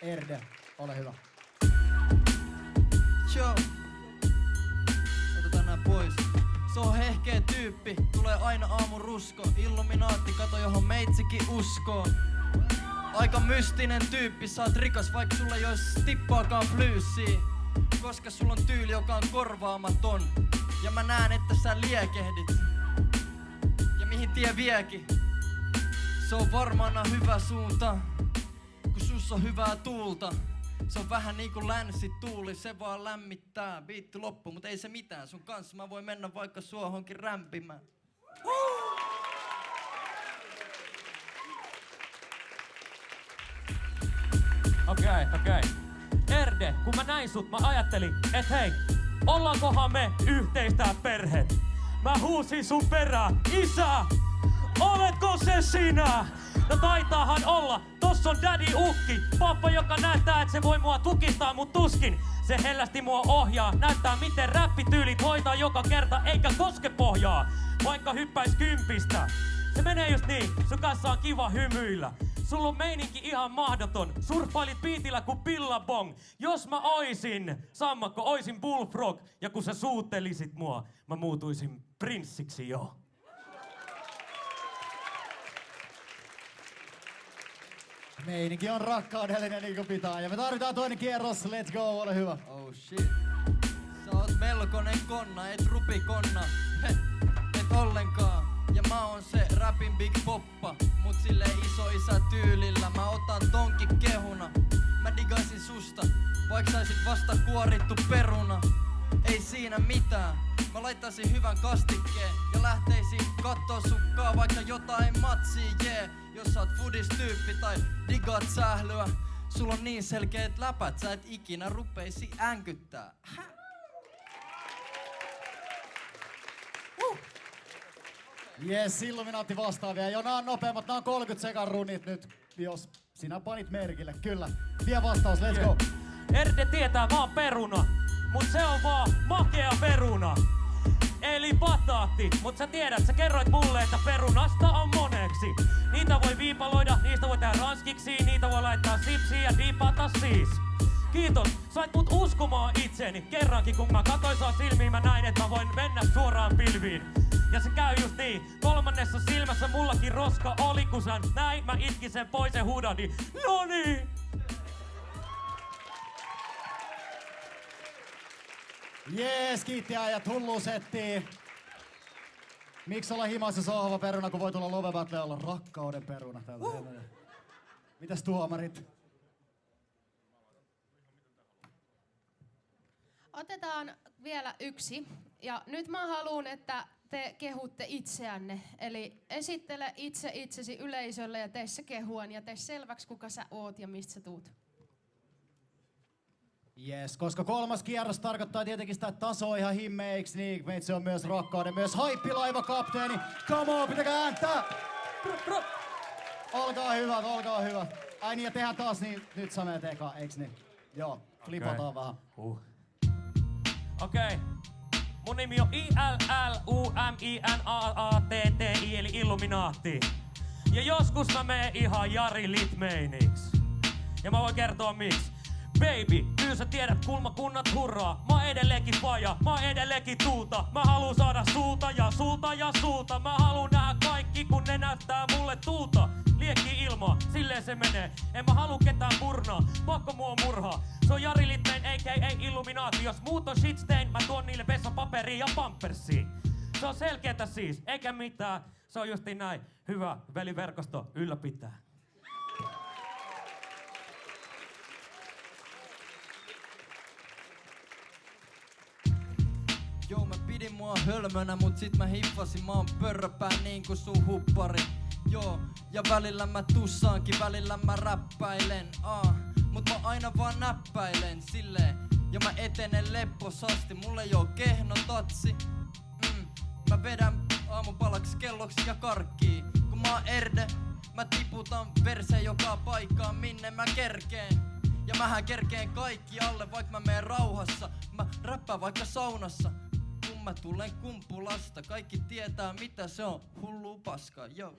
Erde, ole hyvä. Joo. Otetaan nää pois. Se on hehkeä tyyppi, tulee aina aamun rusko. Illuminaatti, kato johon meitsikin uskoo. Aika mystinen tyyppi, sä oot rikas vaik sulla ei ois tippaakaan flyyssiä. Koska sulla on tyyli, joka on korvaamaton. Ja mä näen, että sä liekehdit. Ja mihin tie viekin? Se on varmana hyvä suunta, kun sus on hyvää tuulta. Se on vähän niinku länsituuli, se vaan lämmittää. Biitti loppu, mut ei se mitään. Sun kanssa mä voin mennä vaikka suohonkin rämpimään. Okei. Erde, kun mä näin sut, mä ajattelin, et hei, ollaankohan me yhteistä perhet? Mä huusin sun perään, isä, oletko se sinä? No taitaahan olla, tossa on daddy ukki, pappa joka näyttää, että se voi mua tukistaa, mut tuskin se hellästi mua ohjaa. Näyttää miten räppityylit hoitaa joka kerta, eikä koske pohjaa, vaikka hyppäis kympistä. Se menee just niin, sun kanssa on kiva hymyillä. Sulla on meininki ihan mahdoton. Surffailit biitillä kuin Billabong. Jos mä oisin sammakko, oisin Bullfrog. Ja kun sä suuttelisit mua, mä muutuisin prinssiksi jo. Meininki on rakkaudellinen niin kuin pitää. Ja me tarvitaan toinen kierros. Let's go, ole hyvä. Oh shit. Sä oot melkoinen konna, et rupikonna. Et ollenkaan. Ja mä oon se rapin Big Poppa, mut silleen isoisä tyylillä. Mä otan tonkin kehuna. Mä digaisin susta, vaik saisit vasta kuorittu peruna. Ei siinä mitään. Mä laittaisin hyvän kastikkeen ja lähteisin kattoo sukkaa vaikka jotain matsia, yeah. Jos sä oot foodistyyppi tai digaat sählyä, sulla on niin selkeät läpät, sä et ikinä rupeisi änkyttää. Jes, Illuminaatti vastaavia. Jo nää on nopeammat, nää on 30 sekan runit nyt, jos sinä panit merkille. Kyllä. Vie vastaus, let's go. Erde tietää, mä oon peruna, mut se on vaan makea peruna. Eli bataatti, mut sä tiedät, sä kerroit mulle, että perunasta on moneksi. Niitä voi viipaloida, niistä voi tehdä ranskiksi, niitä voi laittaa sipsiin ja diipata siis. Kiitos, sait mut uskomaan itseeni. Kerrankin kun mä katsoin sua silmiin, mä näin, että mä voin mennä suoraan pilviin. Ja se käy just niin, kolmannessa silmässä mullakin roska oli, kun sä näin, mä itkin sen pois ja huudahdin. Noniin! Jees, kiitti äijät, hullu setti. Miksi olla himassa sohva peruna, kun voi tulla Love Battle olla rakkauden peruna? Mitäs tuomarit? Otetaan vielä yksi. Ja nyt mä haluun, että te kehutte itseänne. Eli esittele itse itsesi yleisölle ja tee se kehuan ja tee selväksi, kuka sä oot ja mistä sä tuut. Jes, koska kolmas kierros tarkoittaa tietenkin sitä, että taso on ihan himmeä, eiks niin? Meitsi on myös rakkauden, myös haippilaiva-kapteeni. Come on, pitäkää ääntää! Olkaa hyvät, olkaa hyvät. Ai niin, ja tehdään taas niin, nyt Same tekaa, eiks niin? Joo, flipataan vähän. Okei. Mun nimi on ILLUMINAATTI eli Illuminaatti. Ja joskus mä menen ihan Jari Litmeiniksi. Ja mä voin kertoa miksi. Baby, kyllä sä tiedät kulmakunnat hurraa. Mä oon edelleenkin faja, mä oon edelleenkin tuuta. Mä haluun saada suuta ja suuta ja suuta. Mä haluun nähdä kaikki kun ne näyttää mulle tuuta. Liekki ilmaa, silleen se menee. En mä haluu ketään murnaa, pakko mua murhaa. Se on Jari Litmein a.k.a. Illuminaatti. Jos muut on shitstain, mä tuon niille vessapaperia ja pampersia. Se on selkeetä siis, eikä mitään. Se on justiin näin. Hyvä veliverkosto ylläpitää. Joo, mä pidin mua hölmönä, mut sit mä hiffasin, mä oon pörröpää niin kuin sun huppari. Joo, ja välillä mä tussaankin, välillä mä räppäilen, mut mä aina vaan näppäilen silleen. Ja mä etenen lepposasti, mulla ei oo kehno tatsi. Mä vedän aamupalaksi kelloksi ja karkkii. Kun mä oon Erde, mä tiputan verseen joka paikkaan, minne mä kerkeen. Ja mähän kerkeen kaikki alle, vaikka mä meen rauhassa. Mä räppään vaikka saunassa. Kun mä tulen Kumpulasta, kaikki tietää mitä se on, hullu paska, joo.